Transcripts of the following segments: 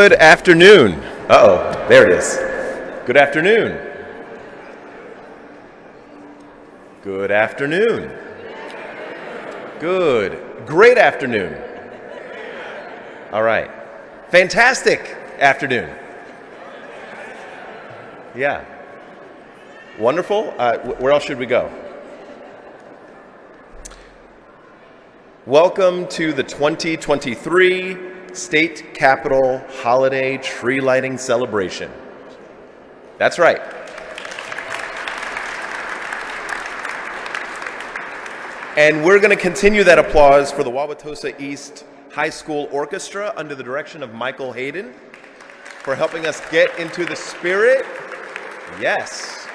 Good afternoon. Uh-oh, there it is. Good afternoon. Good afternoon. Good. Great afternoon. All right. Fantastic afternoon. Yeah. Wonderful. Where else should we go? Welcome to the 2023 State Capitol Holiday Tree Lighting Celebration. That's right. And we're going to continue that applause for the Wauwatosa East High School Orchestra under the direction of Michael Hayden for helping us get into the spirit. Yes.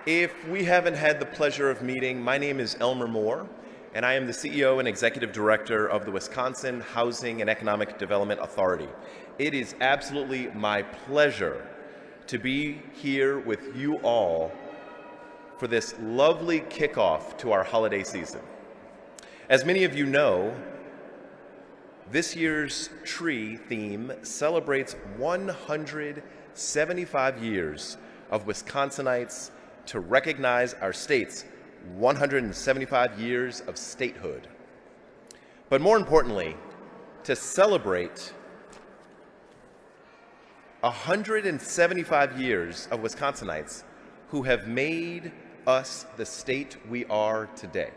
If we haven't had the pleasure of meeting, my name is Elmer Moore, and I am the CEO and Executive Director of the Wisconsin Housing and Economic Development Authority. It is absolutely my pleasure to be here with you all for this lovely kickoff to our holiday season. As many of you know, this year's tree theme celebrates 175 years of Wisconsinites to recognize our state's 175 years of statehood. But more importantly, to celebrate 175 years of Wisconsinites who have made us the state we are today.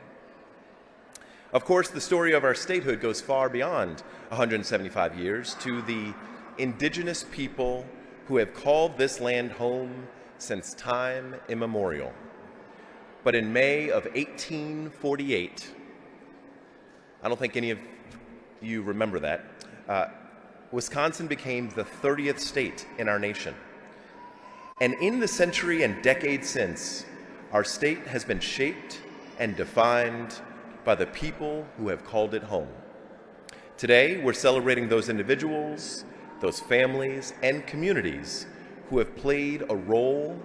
Of course, the story of our statehood goes far beyond 175 years to the indigenous people who have called this land home since time immemorial. But in May of 1848, I don't think any of you remember that, Wisconsin became the 30th state in our nation. And in the century and decades since, our state has been shaped and defined by the people who have called it home. Today, we're celebrating those individuals, those families, and communities who have played a role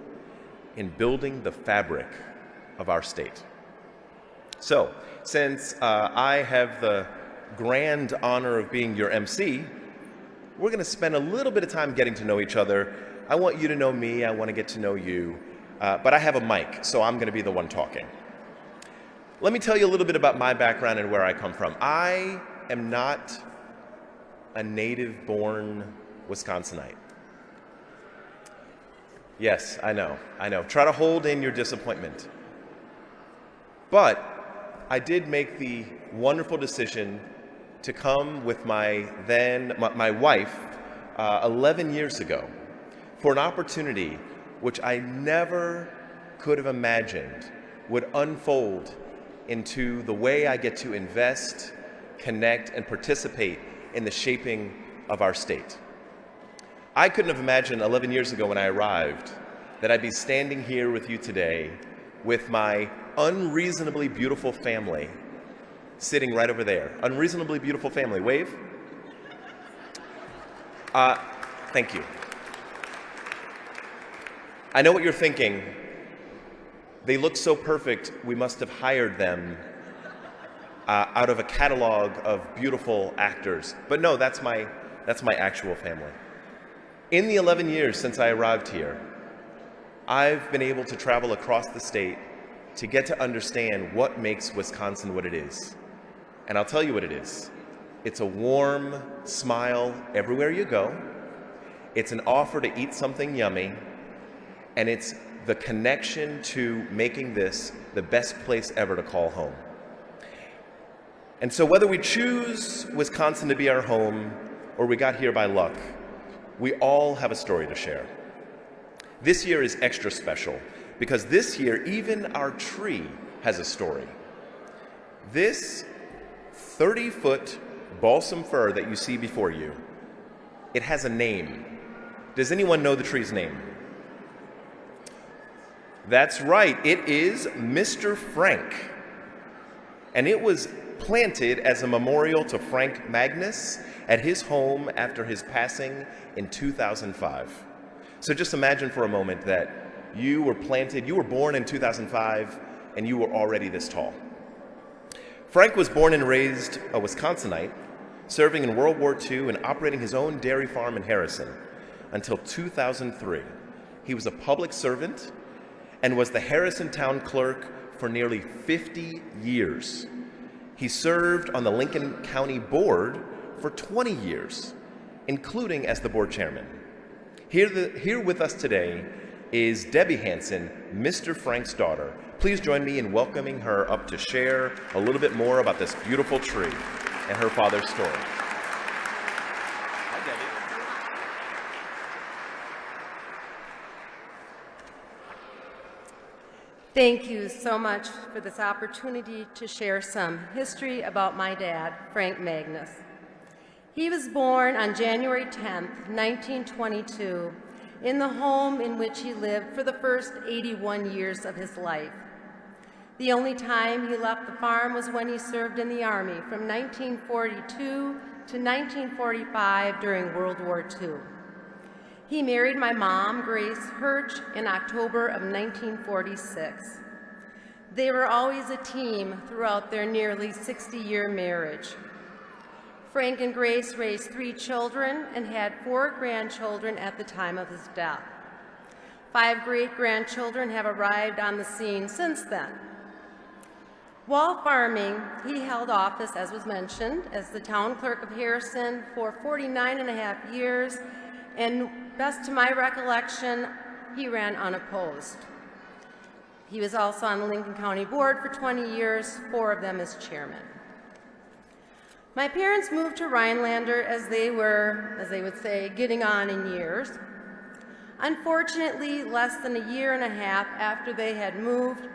in building the fabric of our state. So, since I have the grand honor of being your MC, we're going to spend a little bit of time getting to know each other. I want you to know me, I want to get to know you, but I have a mic, so I'm going to be the one talking. Let me tell you a little bit about my background and where I come from. I am not a native-born Wisconsinite. Yes, I know. Try to hold in your disappointment. But I did make the wonderful decision to come with my wife 11 years ago for an opportunity which I never could have imagined would unfold into the way I get to invest, connect, and participate in the shaping of our state. I couldn't have imagined 11 years ago when I arrived that I'd be standing here with you today with my unreasonably beautiful family sitting right over there. Unreasonably beautiful family. Wave. Thank you. I know what you're thinking. They look so perfect, we must have hired them out of a catalog of beautiful actors. But no, that's my actual family. In the 11 years since I arrived here, I've been able to travel across the state to get to understand what makes Wisconsin what it is. And I'll tell you what it is. It's a warm smile everywhere you go. It's an offer to eat something yummy. And it's the connection to making this the best place ever to call home. And so whether we choose Wisconsin to be our home or we got here by luck, we all have a story to share. This year is extra special because this year even our tree has a story. This 30-foot balsam fir that you see before you, it has a name. Does anyone know the tree's name? That's right, it is Mr. Frank. And it was planted as a memorial to Frank Magnus at his home after his passing in 2005. So just imagine for a moment that you were born in 2005, and you were already this tall. Frank was born and raised a Wisconsinite, serving in World War II and operating his own dairy farm in Harrison until 2003. He was a public servant and was the Harrison town clerk for nearly 50 years. He served on the Lincoln County Board for 20 years, including as the board chairman. Here with us today is Debbie Hanson, Mr. Frank's daughter. Please join me in welcoming her up to share a little bit more about this beautiful tree and her father's story. Hi, Debbie. Thank you so much for this opportunity to share some history about my dad, Frank Magnus. He was born on January 10th, 1922, in the home in which he lived for the first 81 years of his life. The only time he left the farm was when he served in the Army from 1942 to 1945 during World War II. He married my mom, Grace Hirsch, in October of 1946. They were always a team throughout their nearly 60-year marriage. Frank and Grace raised 3 children and had 4 grandchildren at the time of his death. 5 great-grandchildren have arrived on the scene since then. While farming, he held office, as was mentioned, as the town clerk of Harrison for 49.5 years, and best to my recollection, he ran unopposed. He was also on the Lincoln County Board for 20 years, 4 of them as chairman. My parents moved to Rhinelander as they were, as they would say, getting on in years. Unfortunately, less than a year and a half after they had moved,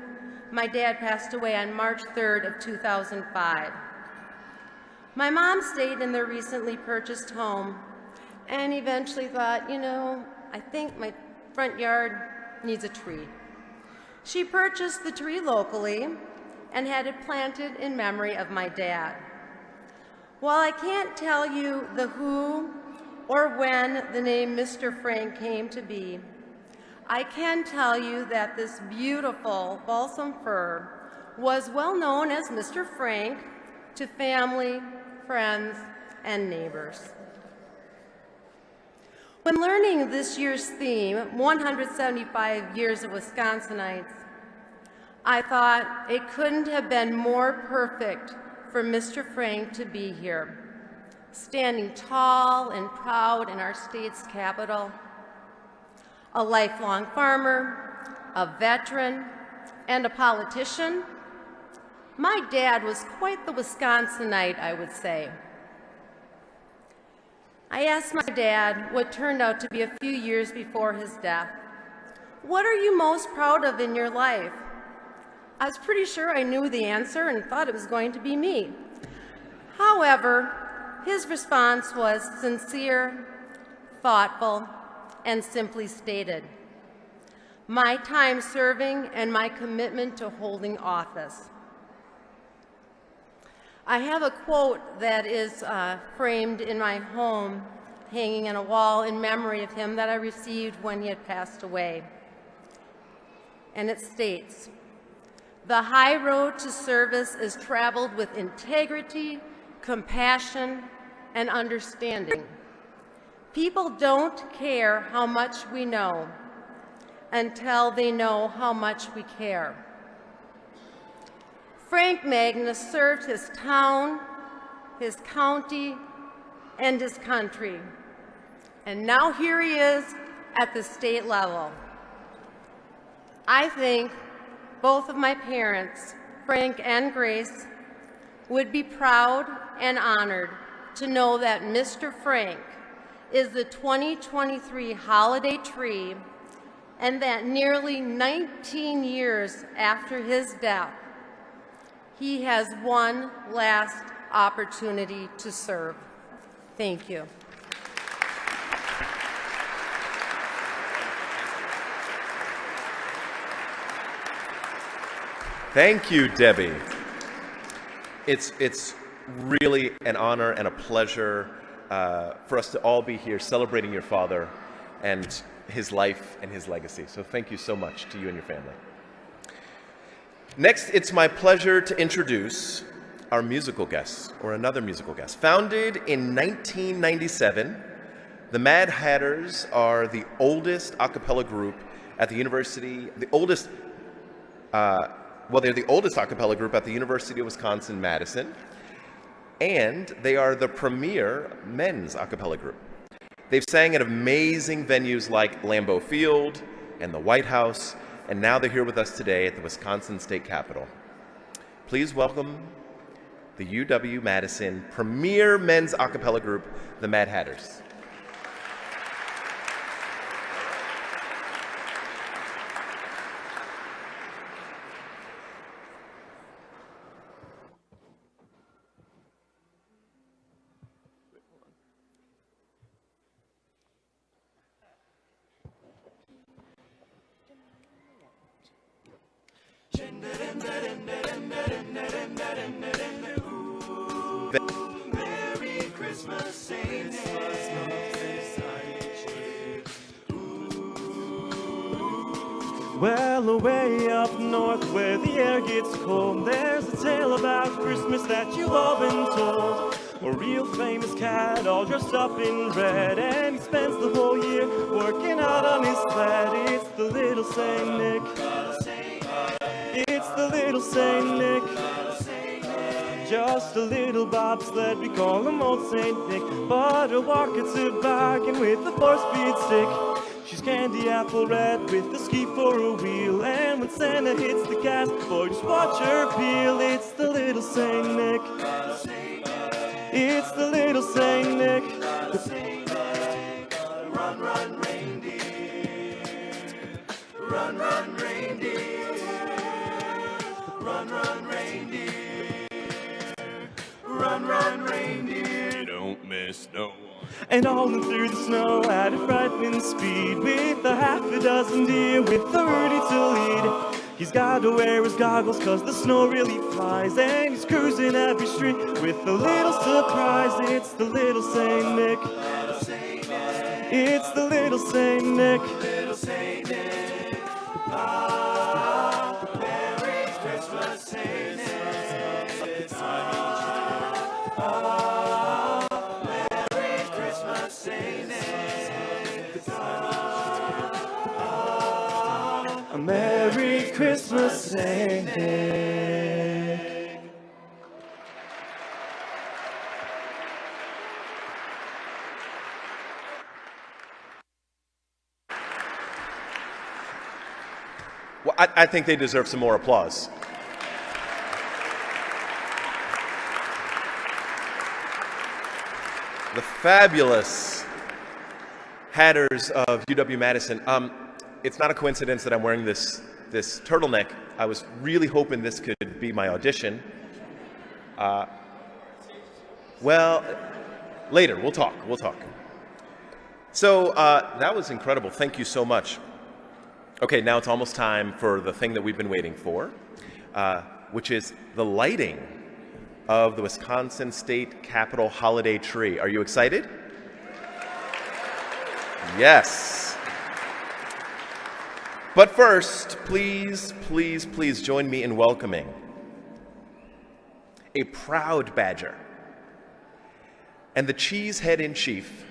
my dad passed away on March 3rd of 2005. My mom stayed in their recently purchased home and eventually thought, I think my front yard needs a tree. She purchased the tree locally and had it planted in memory of my dad. While I can't tell you the who or when the name Mr. Frank came to be, I can tell you that this beautiful balsam fir was well known as Mr. Frank to family, friends, and neighbors. When learning this year's theme, 175 Years of Wisconsinites, I thought it couldn't have been more perfect for Mr. Frank to be here, standing tall and proud in our state's capital. A lifelong farmer, a veteran, and a politician, my dad was quite the Wisconsinite, I would say. I asked my dad, what turned out to be a few years before his death, "What are you most proud of in your life?" I was pretty sure I knew the answer and thought it was going to be me. However, his response was sincere, thoughtful, and simply stated, "My time serving and my commitment to holding office." I have a quote that is framed in my home, hanging on a wall in memory of him that I received when he had passed away. And it states, "The high road to service is traveled with integrity, compassion, and understanding. People don't care how much we know until they know how much we care." Frank Magnus served his town, his county, and his country. And now here he is at the state level. I think both of my parents, Frank and Grace, would be proud and honored to know that Mr. Frank is the 2023 holiday tree, and that nearly 19 years after his death, he has one last opportunity to serve. Thank you. Thank you, Debbie. It's really an honor and a pleasure for us to all be here celebrating your father and his life and his legacy. So thank you so much to you and your family. Next, it's my pleasure to introduce our musical guest, or another musical guest. Founded in 1997, the Mad Hatters are the oldest a cappella group at the university, they're the oldest a cappella group at the University of Wisconsin-Madison, and they are the premier men's a cappella group. They've sang at amazing venues like Lambeau Field and the White House, and now they're here with us today at the Wisconsin State Capitol. Please welcome the UW-Madison premier men's a cappella group, the Mad Hatters. Merry Christmas, Saint Nick. Well, away up north where the air gets cold, there's a tale about Christmas that you've all been told. A real famous cat all dressed up in red, and he spends the whole year working out on his sled. It's the little Saint Nick. It's the little Saint Nick. Just a little bobsled, we call him Old Saint Nick. But a walker's a bargain with a 4-speed stick. She's candy apple red with a ski for a wheel. And when Santa hits the gas, boy, just watch her peel. It's the little Saint Nick. It's the little Saint Nick. Run, run, reindeer. Run, run, reindeer. Run, run, reindeer. Run, run, reindeer. Don't miss no one. And all through the snow at a frightening speed, with a half a dozen deer with a Rudy to lead. He's got to wear his goggles cause the snow really flies, and he's cruising every street with a little surprise. It's the little Saint Nick. It's the little Saint Nick. Ah, Merry Christmas, Saint Nick. Ah, Merry Christmas, Saint Nick. Ah, Merry Christmas, Saint Nick. Well, I think they deserve some more applause. The fabulous Hatters of UW-Madison. It's not a coincidence that I'm wearing this turtleneck. I was really hoping this could be my audition. Well, later, we'll talk. So that was incredible. Thank you so much. Okay, now it's almost time for the thing that we've been waiting for, which is the lighting of the Wisconsin State Capitol holiday tree. Are you excited? Yes. But first, please join me in welcoming a proud Badger and the cheesehead in chief.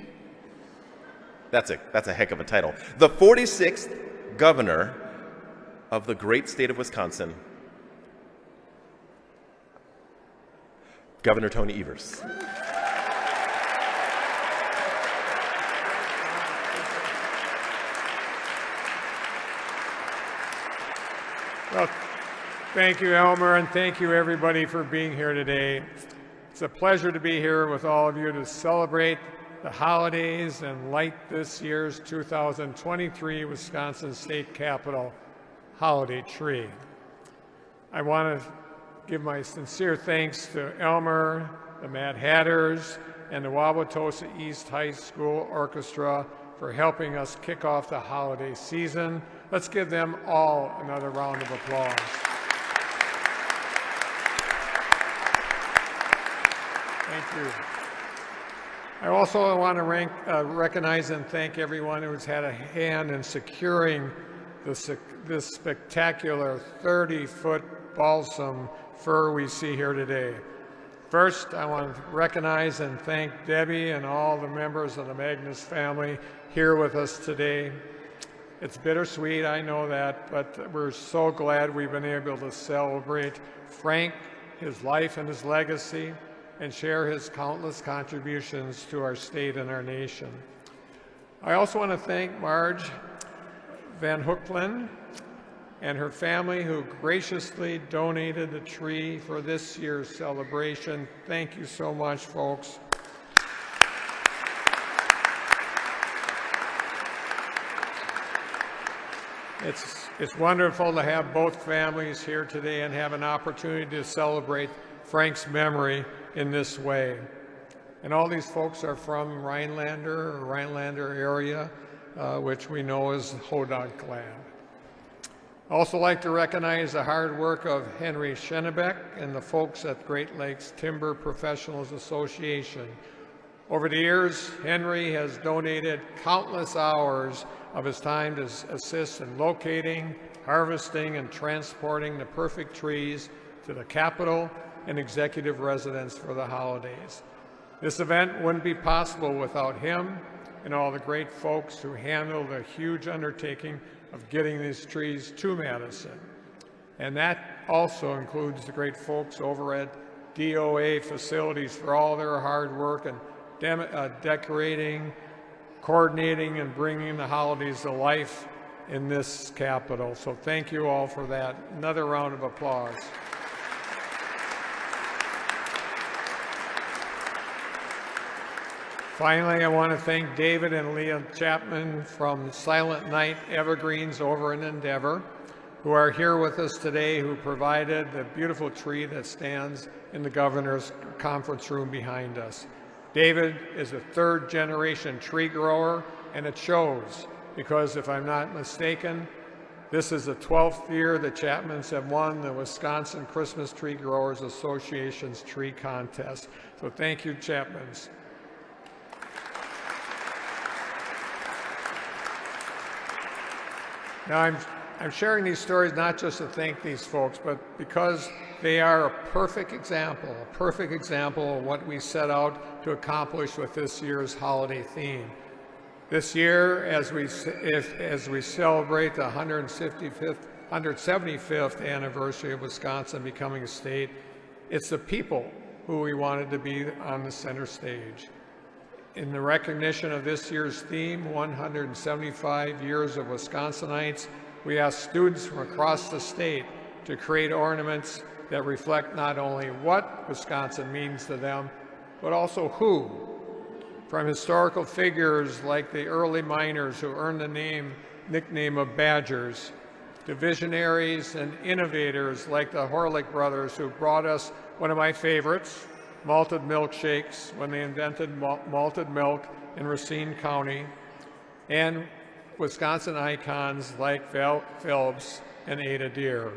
That's a heck of a title. The 46th governor of the great state of Wisconsin, Governor Tony Evers. Well, thank you, Elmer, and thank you, everybody, for being here today. It's a pleasure to be here with all of you to celebrate the holidays and light this year's 2023 Wisconsin State Capitol holiday tree. I want to give my sincere thanks to Elmer, the Mad Hatters, and the Wauwatosa East High School Orchestra for helping us kick off the holiday season. Let's give them all another round of applause. Thank you. I also want to recognize and thank everyone who's had a hand in securing this spectacular 30-foot balsam fir we see here today. First, I want to recognize and thank Debbie and all the members of the Magnus family here with us today. It's bittersweet, I know that, but we're so glad we've been able to celebrate Frank, his life and his legacy, and share his countless contributions to our state and our nation. I also want to thank Marge Van Hoeklen and her family who graciously donated a tree for this year's celebration. Thank you so much, folks. It's wonderful to have both families here today and have an opportunity to celebrate Frank's memory in this way. And all these folks are from Rhinelander area, which we know is Hodunk land. I also like to recognize the hard work of Henry Schennebeck and the folks at Great Lakes Timber Professionals Association. Over the years, Henry has donated countless hours of his time to assist in locating, harvesting, and transporting the perfect trees to the Capitol and executive residence for the holidays. This event wouldn't be possible without him and all the great folks who handled the huge undertaking of getting these trees to Madison. And that also includes the great folks over at DOA Facilities for all their hard work and decorating, coordinating, and bringing the holidays to life in this Capitol. So thank you all for that. Another round of applause. Finally, I want to thank David and Leah Chapman from Silent Night Evergreens over in Endeavor, who are here with us today, who provided the beautiful tree that stands in the governor's conference room behind us. David is a third-generation tree grower, and it shows, because if I'm not mistaken, this is the 12th year the Chapmans have won the Wisconsin Christmas Tree Growers Association's tree contest. So thank you, Chapmans. Now, I'm sharing these stories not just to thank these folks, but because they are a perfect example of what we set out to accomplish with this year's holiday theme. This year, as we celebrate the 175th anniversary of Wisconsin becoming a state, it's the people who we wanted to be on the center stage. In the recognition of this year's theme, 175 years of Wisconsinites, we asked students from across the state to create ornaments that reflect not only what Wisconsin means to them, but also who. From historical figures like the early miners who earned the nickname of Badgers, to visionaries and innovators like the Horlick brothers who brought us one of my favorites, malted milkshakes, when they invented malted milk in Racine County, and Wisconsin icons like Val Phillips and Ada Deer.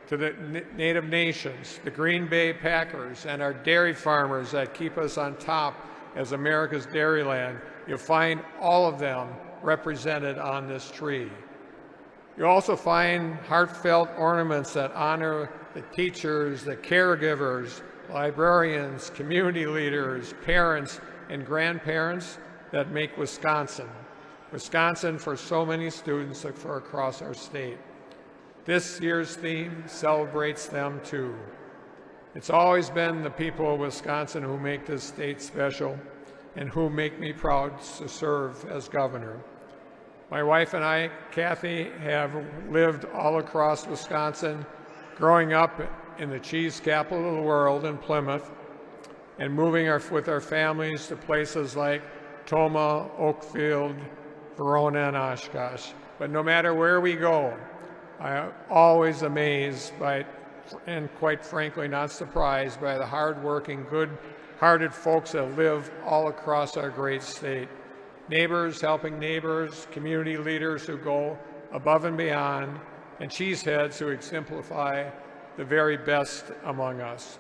To the Native Nations, the Green Bay Packers, and our dairy farmers that keep us on top as America's dairyland, you'll find all of them represented on this tree. You'll also find heartfelt ornaments that honor the teachers, the caregivers, librarians, community leaders, parents, and grandparents that make Wisconsin for so many students across our state. This year's theme celebrates them too. It's always been the people of Wisconsin who make this state special and who make me proud to serve as governor. My wife and I, Kathy, have lived all across Wisconsin, growing up in the cheese capital of the world in Plymouth, and moving with our families to places like Toma, Oakfield, Verona, and Oshkosh. But no matter where we go, I am always amazed by, and quite frankly not surprised by, the hard-working, good-hearted folks that live all across our great state. Neighbors helping neighbors, community leaders who go above and beyond, and cheeseheads who exemplify the very best among us.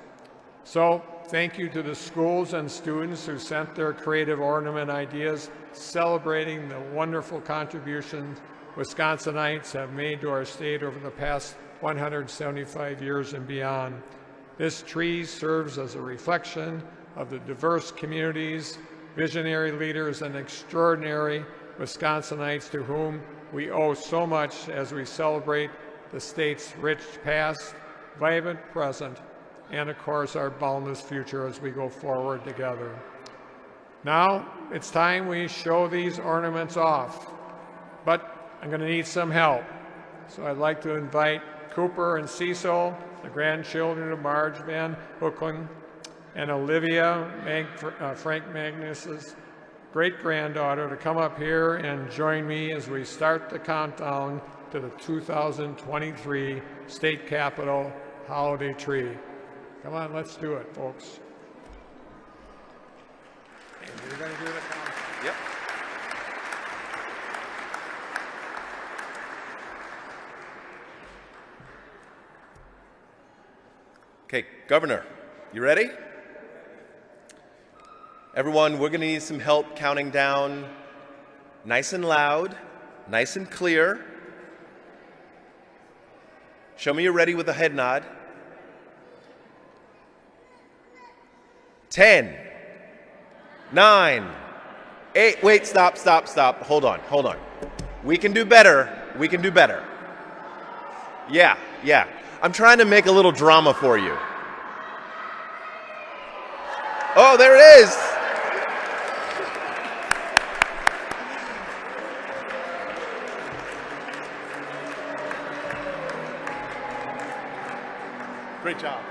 So thank you to the schools and students who sent their creative ornament ideas celebrating the wonderful contributions Wisconsinites have made to our state over the past 175 years and beyond. This tree serves as a reflection of the diverse communities, visionary leaders, and extraordinary Wisconsinites to whom we owe so much as we celebrate the state's rich past, vibrant present, and of course our boundless future as we go forward together. Now it's time we show these ornaments off, but I'm going to need some help. So I'd like to invite Cooper and Cecil, the grandchildren of Marge Van Hookling, and Olivia, Frank Magnus's great-granddaughter, to come up here and join me as we start the countdown to the 2023 State Capitol Holiday Tree. Come on, let's do it, folks. You're going to do the countdown. Yep. Okay, Governor, you ready? Everyone, we're going to need some help counting down nice and loud, nice and clear. Show me you're ready with a head nod. 10, 9, 8, wait, stop. Hold on. We can do better. Yeah. I'm trying to make a little drama for you. Oh, there it is. Great job.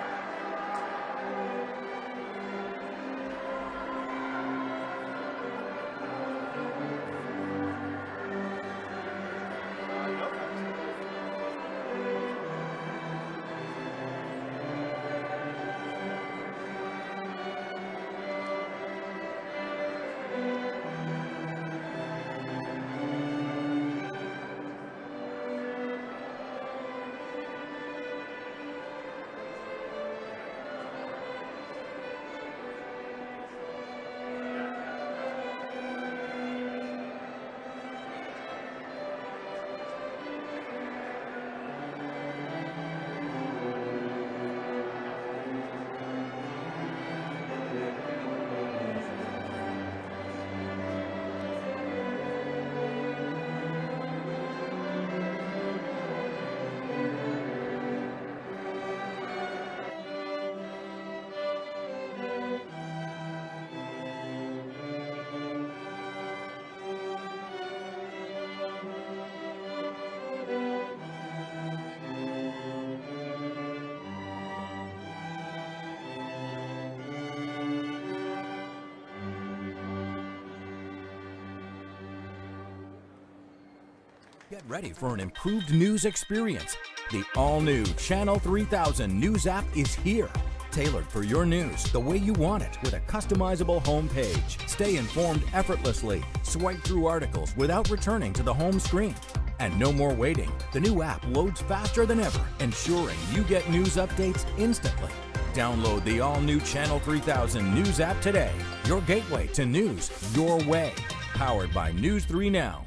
Get ready for an improved news experience. The all-new Channel 3000 News app is here. Tailored for your news the way you want it with a customizable home page. Stay informed effortlessly. Swipe through articles without returning to the home screen. And no more waiting. The new app loads faster than ever, ensuring you get news updates instantly. Download the all-new Channel 3000 News app today. Your gateway to news your way. Powered by News 3 Now.